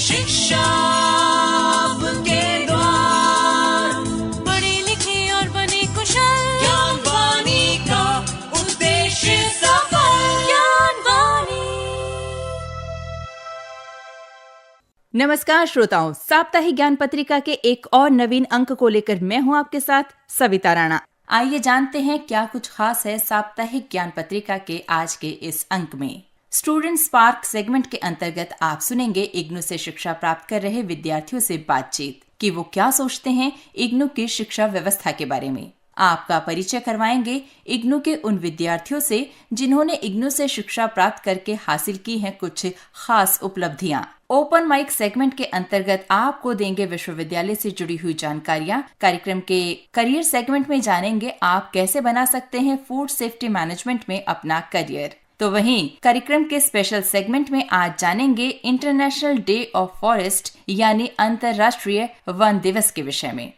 शिक्षा आपके द्वार, पढ़ी लिखी और बनी कुशल, ज्ञानवाणी का उद्देश्य सफल। ज्ञानवाणी। नमस्कार श्रोताओं, साप्ताहिक ज्ञान पत्रिका के एक और नवीन अंक को लेकर मैं हूं आपके साथ सविता राणा। आइए जानते हैं क्या कुछ खास है साप्ताहिक ज्ञान पत्रिका के आज के इस अंक में। स्टूडेंट स्पार्क सेगमेंट के अंतर्गत आप सुनेंगे इग्नू से शिक्षा प्राप्त कर रहे विद्यार्थियों से बातचीत कि वो क्या सोचते हैं इग्नू की शिक्षा व्यवस्था के बारे में। आपका परिचय करवाएंगे इग्नू के उन विद्यार्थियों से जिन्होंने इग्नू से शिक्षा प्राप्त करके हासिल की हैं कुछ खास उपलब्धियां। ओपन माइक सेगमेंट के अंतर्गत आपको देंगे विश्वविद्यालय से जुड़ी हुई जानकारियां। कार्यक्रम के करियर सेगमेंट में जानेंगे आप कैसे बना सकते हैं फूड सेफ्टी मैनेजमेंट में अपना करियर। तो वहीं कार्यक्रम के स्पेशल सेगमेंट में आज जानेंगे इंटरनेशनल डे ऑफ फॉरेस्ट यानी अंतर्राष्ट्रीय वन दिवस के विषय में।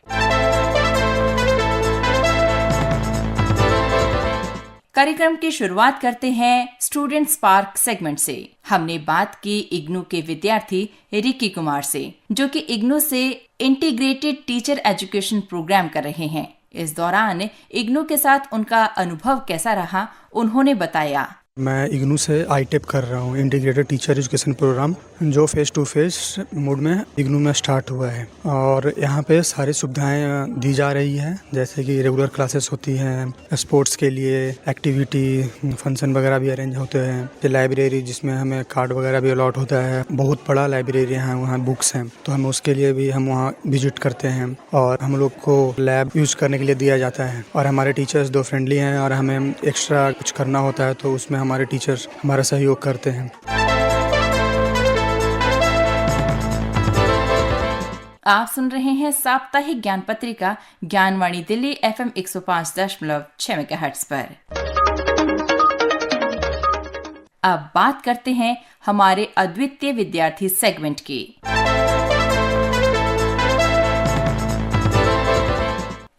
कार्यक्रम की शुरुआत करते हैं स्टूडेंट स्पार्क सेगमेंट से। हमने बात की इग्नू के विद्यार्थी रिकी कुमार से, जो कि इग्नू से इंटीग्रेटेड टीचर एजुकेशन प्रोग्राम कर रहे हैं। इस दौरान इग्नू के साथ उनका अनुभव कैसा रहा, उन्होंने बताया। मैं इग्नू से आईटेप कर रहा हूँ, इंटीग्रेटेड टीचर एजुकेशन प्रोग्राम, जो फेस टू फेस मोड में इग्नू में स्टार्ट हुआ है। और यहाँ पे सारी सुविधाएं दी जा रही है, जैसे कि रेगुलर क्लासेस होती हैं, स्पोर्ट्स के लिए एक्टिविटी फंक्शन वगैरह भी अरेंज होते हैं, लाइब्रेरी जिसमें हमें कार्ड वगैरह भी अलॉट होता है, बहुत बड़ा लाइब्रेरी है, वहाँ बुक्स हैं तो हम उसके लिए भी हम वहाँ विजिट करते हैं। और हम लोग को लैब यूज़ करने के लिए दिया जाता है। और हमारे टीचर्स दो फ्रेंडली हैं और हमें एक्स्ट्रा कुछ करना होता है तो उसमें हमारे टीचर्स हमारा सहयोग करते हैं। आप सुन रहे हैं साप्ताहिक ज्ञान पत्रिका ज्ञानवाणी दिल्ली FM 105.6 मेगाहर्ट्ज पर। अब बात करते हैं हमारे अद्वितीय विद्यार्थी सेगमेंट की।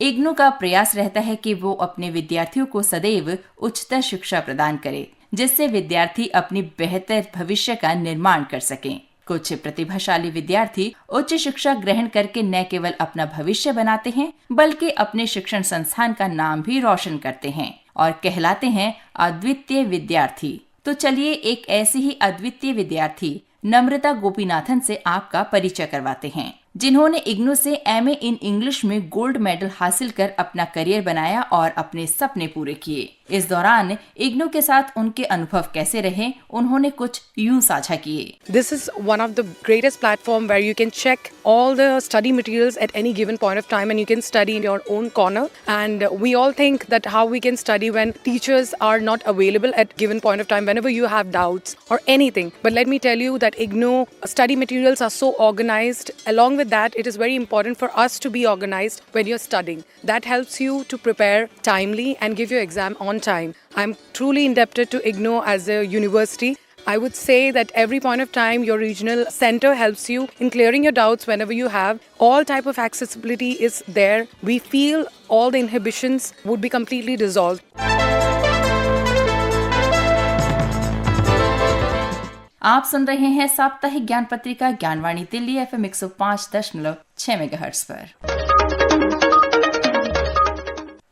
इग्नू का प्रयास रहता है कि वो अपने विद्यार्थियों को सदैव उच्चतर शिक्षा प्रदान करे, जिससे विद्यार्थी अपनी बेहतर भविष्य का निर्माण कर सकें। कुछ प्रतिभाशाली विद्यार्थी उच्च शिक्षा ग्रहण करके न केवल अपना भविष्य बनाते हैं, बल्कि अपने शिक्षण संस्थान का नाम भी रोशन करते हैं और कहलाते हैं अद्वितीय विद्यार्थी। तो चलिए एक ऐसी ही अद्वितीय विद्यार्थी नम्रता गोपीनाथन से आपका परिचय करवाते हैं, जिन्होंने इग्नू से MA इन इंग्लिश में गोल्ड मेडल हासिल कर अपना करियर बनाया और अपने सपने पूरे किए। इस दौरान इग्नू के साथ उनके अनुभव कैसे रहे, उन्होंने कुछ यूं साझा किए। This is one of the greatest platform where you can check all the study materials at any given point of time and you can study in your own corner. And we all think that how we can study when teachers are not available at given point of time whenever you have doubts or anything. But let me tell you that IGNOU study materials are so organized. Along with that, it is very important for us to be organized when you're studying. That helps you to prepare timely and give your exam on time. I'm truly indebted to IGNOU as a university. I would say that every point of time your regional center helps you in clearing your doubts whenever you have. All type of accessibility is there. We feel all the inhibitions would be completely dissolved. आप सुन रहे हैं साप्ताहिक ज्ञान पत्रिका Gyanvani Delhi FM 105.6 megahertz पर।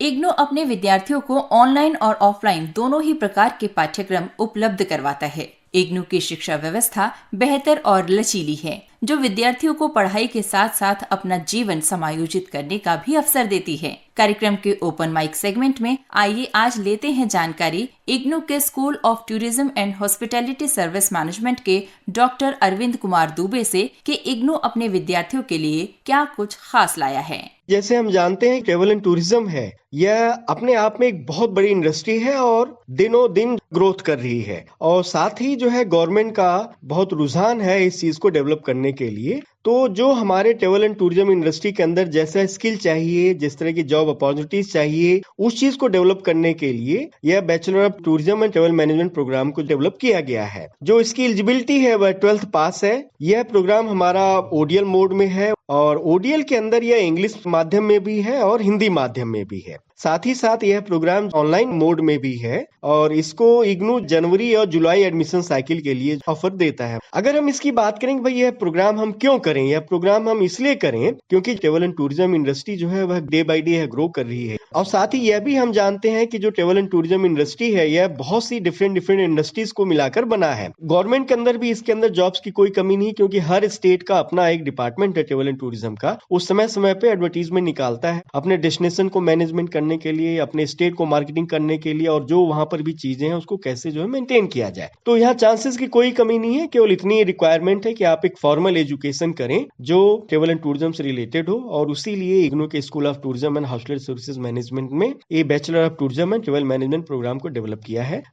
इग्नू अपने विद्यार्थियों को ऑनलाइन और ऑफलाइन दोनों ही प्रकार के पाठ्यक्रम उपलब्ध करवाता है। इग्नू की शिक्षा व्यवस्था बेहतर और लचीली है, जो विद्यार्थियों को पढ़ाई के साथ साथ अपना जीवन समायोजित करने का भी अवसर देती है। कार्यक्रम के ओपन माइक सेगमेंट में आइए आज लेते हैं जानकारी इग्नू के school of tourism and hospitality service management के डॉक्टर अरविंद कुमार दुबे से कि इग्नू अपने विद्यार्थियों के लिए क्या कुछ खास लाया है। जैसे हम जानते हैं ट्रेवल एंड टूरिज्म है, यह अपने आप में एक बहुत बड़ी इंडस्ट्री है और दिनों दिन ग्रोथ कर रही है। और साथ ही जो है गवर्नमेंट का बहुत रुझान है इस चीज को डेवलप करने के लिए। तो जो हमारे ट्रेवल एंड टूरिज्म इंडस्ट्री के अंदर जैसा स्किल चाहिए, जिस तरह की जॉब अपॉर्चुनिटीज चाहिए, उस चीज को डेवलप करने के लिए यह bachelor of tourism and travel management programme को डेवलप किया गया है। जो इसकी एलिजिबिलिटी है वह 12th पास है। यह प्रोग्राम हमारा ओडीएल मोड में है और ओडीएल के अंदर यह इंग्लिश माध्यम में भी है और हिंदी माध्यम में भी है। साथ ही साथ यह प्रोग्राम ऑनलाइन मोड में भी है और इसको इग्नू जनवरी और जुलाई एडमिशन साइकिल के लिए ऑफर देता है। अगर हम इसकी बात करें कि भाई यह प्रोग्राम हम क्यों करें, यह प्रोग्राम हम इसलिए करें क्योंकि ट्रेवल एंड टूरिज्म इंडस्ट्री जो है वह डे बाय डे ग्रो कर रही है। और साथ ही यह भी हम जानते हैं कि जो ट्रेवल एंड टूरिज्म इंडस्ट्री है यह बहुत सी डिफरेंट इंडस्ट्रीज को मिलाकर बना है। गवर्नमेंट के अंदर भी इसके अंदर जॉब्स की कोई कमी नहीं, क्योंकि हर स्टेट का अपना एक डिपार्टमेंट है ट्रेवल एंड टूरिज्म का। उस समय समय पे एडवर्टीजमेंट निकालता है अपने डेस्टिनेशन को मैनेजमेंट करने के लिए, अपने स्टेट को मार्केटिंग करने के लिए, और जो वहां पर भी चीजें हैं उसको कैसे जो है मेंटेन किया जाए। तो यहाँ चांसेस की कोई कमी नहीं है, केवल इतनी रिक्वायरमेंट है कि आप एक फॉर्मल एजुकेशन करें जो ट्रेवल एंड टूरिज्म से रिलेटेड हो। और उसी लिए इग्नू के school of tourism and hospital services management में ये bachelor of tourism and travel management programme को डेवलप किया है।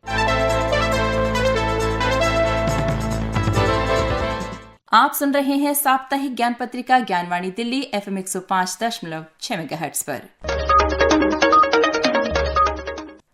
आप सुन रहे हैं साप्ताहिक ज्ञान पत्रिका ज्ञानवाणी दिल्ली FM 105.6 मेगाहर्ट्ज पर।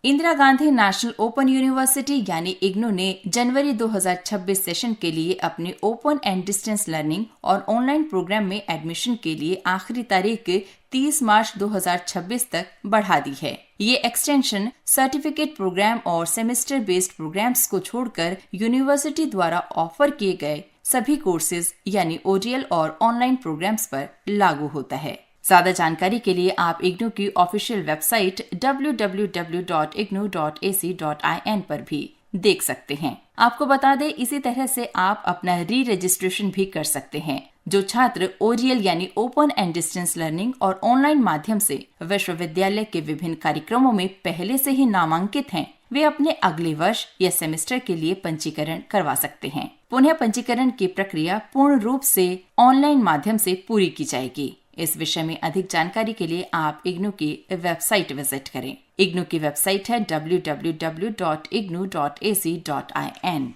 Indira Gandhi national open university यानी इग्नू ने जनवरी 2026 सेशन के लिए अपने ओपन एंड डिस्टेंस लर्निंग और ऑनलाइन प्रोग्राम में एडमिशन के लिए आखिरी तारीख 30 मार्च 2026 तक बढ़ा दी है। ये एक्सटेंशन सर्टिफिकेट प्रोग्राम और सेमेस्टर बेस्ड प्रोग्राम्स को छोड़कर यूनिवर्सिटी द्वारा ऑफर किए गए सभी कोर्सेज यानी ODL और ऑनलाइन प्रोग्राम्स पर लागू होता है। ज्यादा जानकारी के लिए आप इग्नू की ऑफिशियल वेबसाइट www.ignu.ac.in पर भी देख सकते हैं। आपको बता दें, इसी तरह से आप अपना री रजिस्ट्रेशन भी कर सकते हैं। जो छात्र ODL यानी ओपन एंड डिस्टेंस लर्निंग और ऑनलाइन माध्यम से विश्वविद्यालय के विभिन्न कार्यक्रमों में पहले से ही नामांकित हैं, वे अपने अगले वर्ष या सेमेस्टर के लिए पंजीकरण करवा सकते हैं। पुनः पंजीकरण की प्रक्रिया पूर्ण रूप से ऑनलाइन माध्यम से पूरी की जाएगी। इस विषय में अधिक जानकारी के लिए आप इग्नू की वेबसाइट विजिट करें। इग्नू की वेबसाइट है www.ignu.ac.in।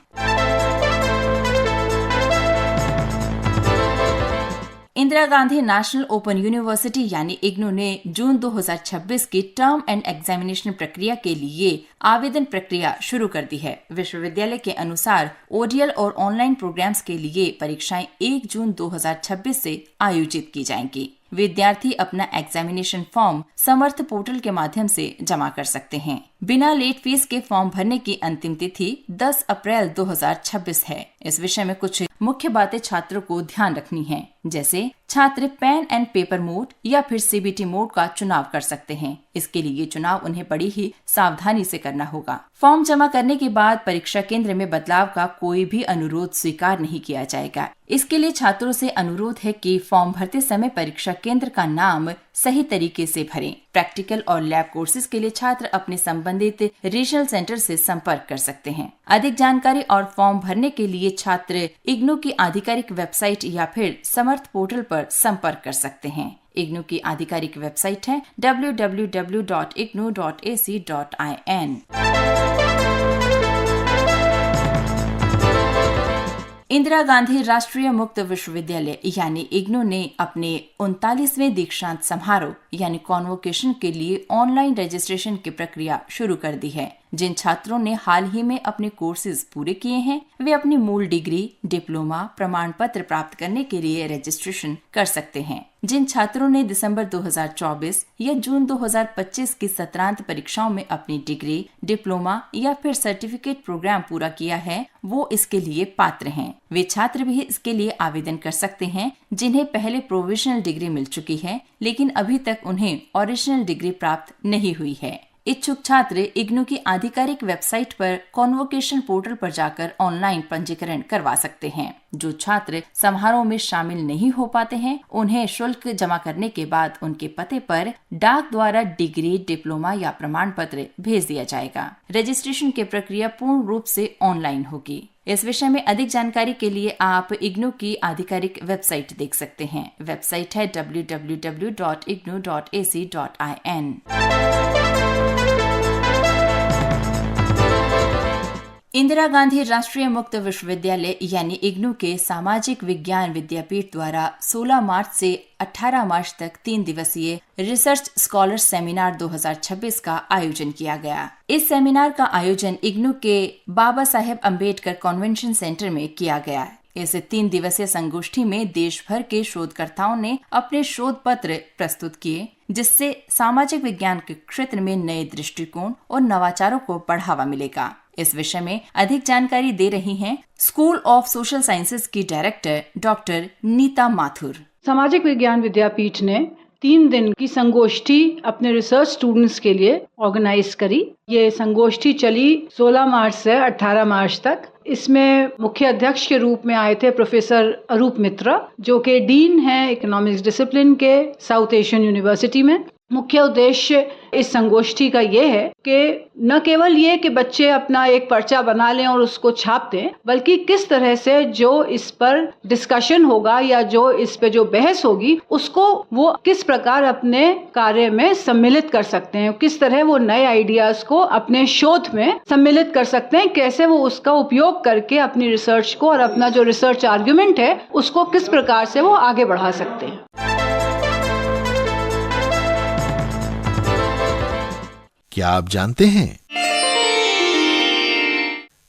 Indira Gandhi national open university यानी इग्नू ने जून 2026 की टर्म एंड एग्जामिनेशन प्रक्रिया के लिए आवेदन प्रक्रिया शुरू कर दी है। विश्वविद्यालय के अनुसार ODL और ऑनलाइन प्रोग्राम्स के लिए परीक्षाएं 1 जून 2026 से आयोजित की जाएंगी। विद्यार्थी अपना एग्जामिनेशन फॉर्म समर्थ पोर्टल के माध्यम से जमा कर सकते हैं। बिना लेट फीस के फॉर्म भरने की अंतिम तिथि 10 अप्रैल 2026 है। इस विषय में कुछ मुख्य बातें छात्रों को ध्यान रखनी है, जैसे छात्र पेन एंड पेपर मोड या फिर CBT मोड का चुनाव कर सकते हैं। इसके लिए चुनाव उन्हें बड़ी ही सावधानी से करना होगा। फॉर्म जमा करने के बाद परीक्षा केंद्र में बदलाव का कोई भी अनुरोध स्वीकार नहीं किया जाएगा। इसके लिए छात्रों से अनुरोध है कि फॉर्म भरते समय परीक्षा केंद्र का नाम सही तरीके से भरें। प्रैक्टिकल और लैब कोर्सेज के लिए छात्र अपने संबंधित रीजनल सेंटर से संपर्क कर सकते हैं। अधिक जानकारी और फॉर्म भरने के लिए छात्र इग्नू की आधिकारिक वेबसाइट या फिर समर्थ पोर्टल पर संपर्क कर सकते हैं। इग्नू की आधिकारिक वेबसाइट है www.ignu.ac.in। इंदिरा गांधी राष्ट्रीय मुक्त विश्वविद्यालय यानी इग्नू ने अपने 39वें दीक्षांत समारोह यानी कॉन्वोकेशन के लिए ऑनलाइन रजिस्ट्रेशन की प्रक्रिया शुरू कर दी है। जिन छात्रों ने हाल ही में अपने कोर्सेज पूरे किए हैं, वे अपनी मूल डिग्री, डिप्लोमा, प्रमाण पत्र प्राप्त करने के लिए रजिस्ट्रेशन कर सकते हैं। जिन छात्रों ने दिसंबर 2024 या जून 2025 की सत्रांत परीक्षाओं में अपनी डिग्री, डिप्लोमा या फिर सर्टिफिकेट प्रोग्राम पूरा किया है, वो इसके लिए पात्र हैं। वे छात्र भी इसके लिए आवेदन कर सकते हैं जिन्हें पहले प्रोविजनल डिग्री मिल चुकी है, लेकिन अभी तक उन्हें ओरिजिनल डिग्री प्राप्त नहीं हुई है। इच्छुक छात्र इग्नू की आधिकारिक वेबसाइट पर कॉन्वोकेशन पोर्टल पर जाकर ऑनलाइन पंजीकरण करवा सकते हैं। जो छात्र समारोह में शामिल नहीं हो पाते हैं, उन्हें शुल्क जमा करने के बाद उनके पते पर डाक द्वारा डिग्री, डिप्लोमा या प्रमाण पत्र भेज दिया जाएगा। रजिस्ट्रेशन की प्रक्रिया पूर्ण रूप से ऑनलाइन होगी। इस विषय में अधिक जानकारी के लिए आप इग्नू की आधिकारिक वेबसाइट देख सकते हैं। वेबसाइट है www.ignu.ac.in। इंदिरा गांधी राष्ट्रीय मुक्त विश्वविद्यालय यानी इग्नू के सामाजिक विज्ञान विद्यापीठ द्वारा 16 मार्च से 18 मार्च तक 3 दिवसीय रिसर्च स्कॉलर सेमिनार 2026 का आयोजन किया गया। इस सेमिनार का आयोजन इग्नू के बाबा साहेब अम्बेडकर कन्वेंशन सेंटर में किया गया। इस 3 दिवसीय संगोष्ठी में देश भर के शोधकर्ताओं ने अपने शोध पत्र प्रस्तुत किए, जिससे सामाजिक विज्ञान के क्षेत्र में नए दृष्टिकोण और नवाचारों को बढ़ावा मिलेगा। इस विषय में अधिक जानकारी दे रही हैं स्कूल ऑफ सोशल साइंसेज की डायरेक्टर डॉक्टर नीता माथुर। सामाजिक विज्ञान विद्यापीठ ने 3 दिन की संगोष्ठी अपने रिसर्च स्टूडेंट्स के लिए ऑर्गेनाइज करी। ये संगोष्ठी चली 16 मार्च से 18 मार्च तक। इसमें मुख्य अध्यक्ष के रूप में आए थे प्रोफेसर अरूप मित्रा, जो कि डीन हैं इकोनॉमिक्स डिसिप्लिन के साउथ एशियन यूनिवर्सिटी में। मुख्य उद्देश्य इस संगोष्ठी का ये है कि न केवल ये कि बच्चे अपना एक पर्चा बना लें और उसको छाप दें, बल्कि किस तरह से जो इस पर डिस्कशन होगा या जो इस पे जो बहस होगी उसको वो किस प्रकार अपने कार्य में सम्मिलित कर सकते हैं, किस तरह वो नए आइडियाज को अपने शोध में सम्मिलित कर सकते हैं, कैसे वो उसका उपयोग करके अपनी रिसर्च को और अपना जो रिसर्च आर्ग्यूमेंट है उसको किस प्रकार से वो आगे बढ़ा सकते हैं। क्या आप जानते हैं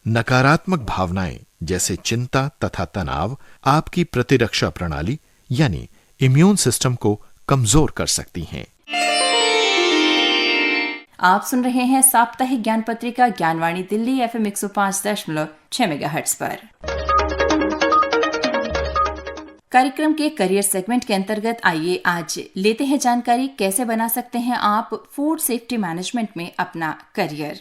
नकारात्मक भावनाएं जैसे चिंता तथा तनाव आपकी प्रतिरक्षा प्रणाली यानी इम्यून सिस्टम को कमजोर कर सकती हैं। आप सुन रहे हैं साप्ताहिक ज्ञान पत्रिका ज्ञानवाणी दिल्ली FM 105.6 मेगाहर्ट्ज पर। कार्यक्रम के करियर सेगमेंट के अंतर्गत आइए आज लेते हैं जानकारी कैसे बना सकते हैं आप फूड सेफ्टी मैनेजमेंट में अपना करियर।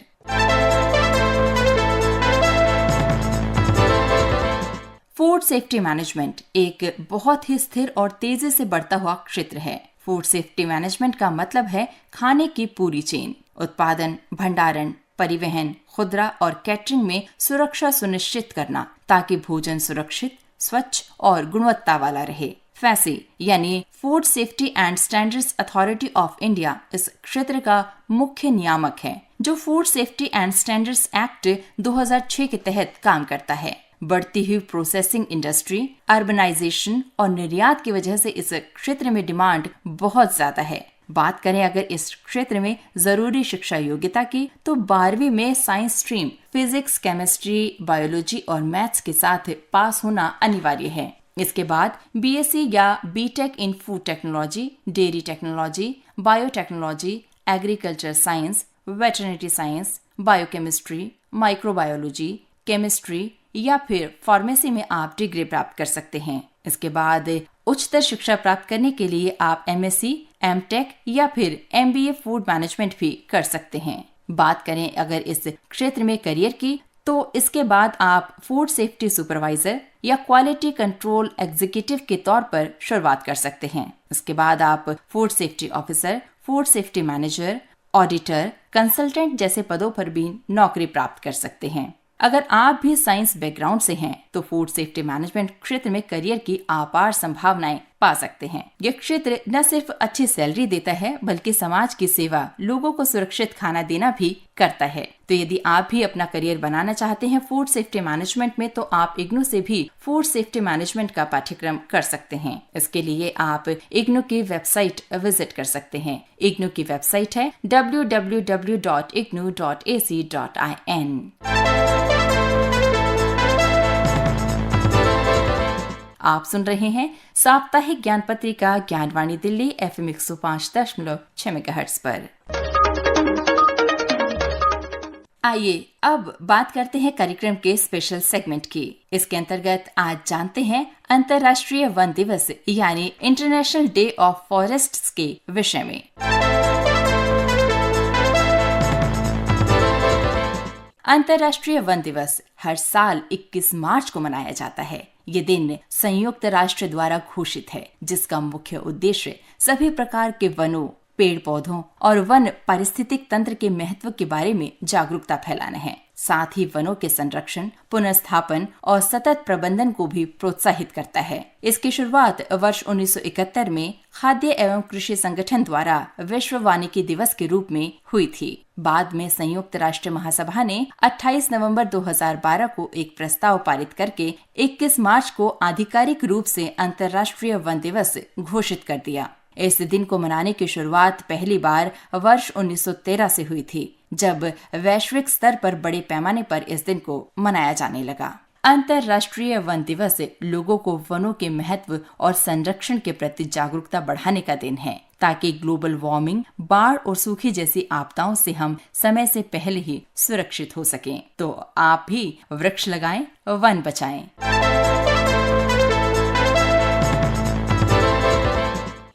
फूड सेफ्टी मैनेजमेंट एक बहुत ही स्थिर और तेजी से बढ़ता हुआ क्षेत्र है। फूड सेफ्टी मैनेजमेंट का मतलब है खाने की पूरी चेन, उत्पादन, भंडारण, परिवहन, खुदरा और कैटरिंग में सुरक्षा सुनिश्चित करना ताकि भोजन सुरक्षित, स्वच्छ और गुणवत्ता वाला रहे। फैसी यानी food safety and standards authority of India इस क्षेत्र का मुख्य नियामक है, जो food safety and standards act 2006 के तहत काम करता है। बढ़ती हुई प्रोसेसिंग इंडस्ट्री, अर्बनाइजेशन और निर्यात की वजह से इस क्षेत्र में डिमांड बहुत ज्यादा है। बात करें अगर इस क्षेत्र में जरूरी शिक्षा योग्यता की, तो 12वीं में science stream physics, chemistry, biology और मैथ्स के साथ पास होना अनिवार्य है। इसके बाद बीएससी या BTech in food technology, dairy technology, biotechnology, agriculture science, veterinary science, biochemistry, microbiology, chemistry या फिर फार्मेसी में आप डिग्री प्राप्त कर सकते हैं। इसके बाद उच्चतर शिक्षा प्राप्त करने के लिए आप एमएससी, एमटेक या फिर एमबीए फूड मैनेजमेंट भी कर सकते हैं। बात करें अगर इस क्षेत्र में करियर की, तो इसके बाद आप फूड सेफ्टी सुपरवाइजर या क्वालिटी कंट्रोल एग्जीक्यूटिव के तौर पर शुरुआत कर सकते हैं। इसके बाद आप food safety officer, food safety manager, auditor, consultant जैसे पदों पर भी नौकरी प्राप्त कर सकते हैं। अगर आप भी साइंस बैकग्राउंड से हैं, तो फूड सेफ्टी मैनेजमेंट क्षेत्र में करियर की अपार संभावनाएं पा सकते हैं। यह क्षेत्र न सिर्फ अच्छी सैलरी देता है, बल्कि समाज की सेवा, लोगों को सुरक्षित खाना देना भी करता है। तो यदि आप भी अपना करियर बनाना चाहते हैं फूड सेफ्टी मैनेजमेंट में, तो आप इग्नू से भी फूड सेफ्टी मैनेजमेंट का पाठ्यक्रम कर सकते हैं। इसके लिए आप इग्नू की वेबसाइट विजिट कर सकते हैं। इग्नू की वेबसाइट है www.ignu.ac.in। आप सुन रहे हैं साप्ताहिक ज्ञान पत्रिका ज्ञानवाणी दिल्ली FM 105.6 मेगाहर्ट्ज पर। आइए अब बात करते हैं कार्यक्रम के स्पेशल सेगमेंट की। इसके अंतर्गत आज जानते हैं अंतर्राष्ट्रीय वन दिवस यानी इंटरनेशनल डे ऑफ फॉरेस्ट्स के विषय में। अंतर्राष्ट्रीय वन दिवस हर साल 21 मार्च को मनाया जाता है। ये दिन संयुक्त राष्ट्र द्वारा घोषित है, जिसका मुख्य उद्देश्य सभी प्रकार के वनों, पेड़ पौधों और वन पारिस्थितिक तंत्र के महत्व के बारे में जागरूकता फैलाना है। साथ ही वनों के संरक्षण, पुनर्स्थापन और सतत प्रबंधन को भी प्रोत्साहित करता है। इसकी शुरुआत वर्ष 1971 में खाद्य एवं कृषि संगठन द्वारा विश्व वानिकी दिवस के रूप में हुई थी। बाद में संयुक्त राष्ट्र महासभा ने 28 नवंबर 2012 को एक प्रस्ताव पारित करके 21 मार्च को आधिकारिक रूप से अंतर्राष्ट्रीय वन दिवस घोषित कर दिया। इस दिन को मनाने की शुरुआत पहली बार वर्ष 1913 से हुई थी, जब वैश्विक स्तर पर बड़े पैमाने पर इस दिन को मनाया जाने लगा। अंतर्राष्ट्रीय वन दिवस लोगों को वनों के महत्व और संरक्षण के प्रति जागरूकता बढ़ाने का दिन है, ताकि ग्लोबल वार्मिंग, बाढ़ और सूखी जैसी आपदाओं से हम समय से पहले ही सुरक्षित हो सकें। तो आप भी वृक्ष लगाएं, वन बचाएं।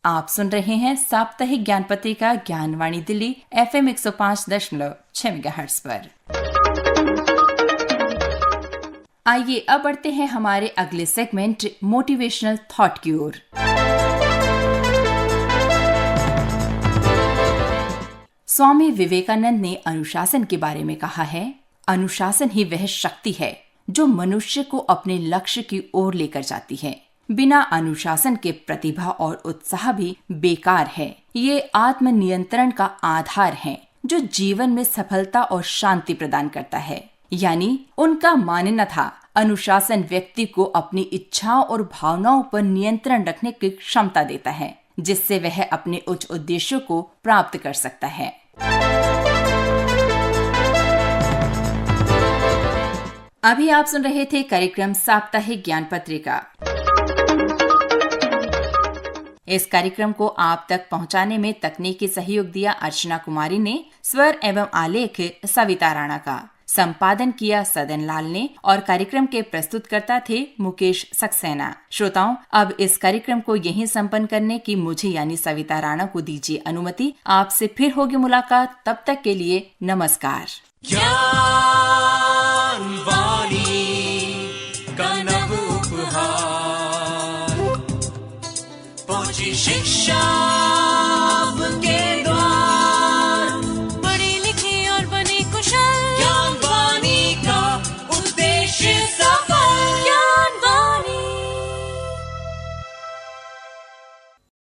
आप सुन रहे हैं साप्ताहिक ज्ञान पत्रिका ज्ञानवाणी दिल्ली FM 105.6 मेगाहर्ट्ज पर। आइए अब बढ़ते हैं हमारे अगले सेगमेंट मोटिवेशनल थॉट की ओर। स्वामी विवेकानंद ने अनुशासन के बारे में कहा है, अनुशासन ही वह शक्ति है जो मनुष्य को अपने लक्ष्य की ओर लेकर जाती है। बिना अनुशासन के प्रतिभा और उत्साह भी बेकार है। ये आत्मनियंत्रण का आधार है जो जीवन में सफलता और शांति प्रदान करता है। यानी उनका मानना था, अनुशासन व्यक्ति को अपनी इच्छाओं और भावनाओं पर नियंत्रण रखने की क्षमता देता है, जिससे वह अपने उच्च उद्देश्यों को प्राप्त कर सकता है। अभी आप सुन रहे थे कार्यक्रम साप्ताहिक ज्ञान पत्रिका। इस कार्यक्रम को आप तक पहुंचाने में तकनीकी सहयोग दिया अर्चना कुमारी ने, स्वर एवं आलेख सविता राणा का, संपादन किया सदन लाल ने और कार्यक्रम के प्रस्तुतकर्ता थे मुकेश सक्सेना। श्रोताओं, अब इस कार्यक्रम को यहीं संपन्न करने की मुझे यानी सविता राणा को दीजिए अनुमति। आपसे फिर होगी मुलाकात, तब तक के लिए नमस्कार। शिक्षा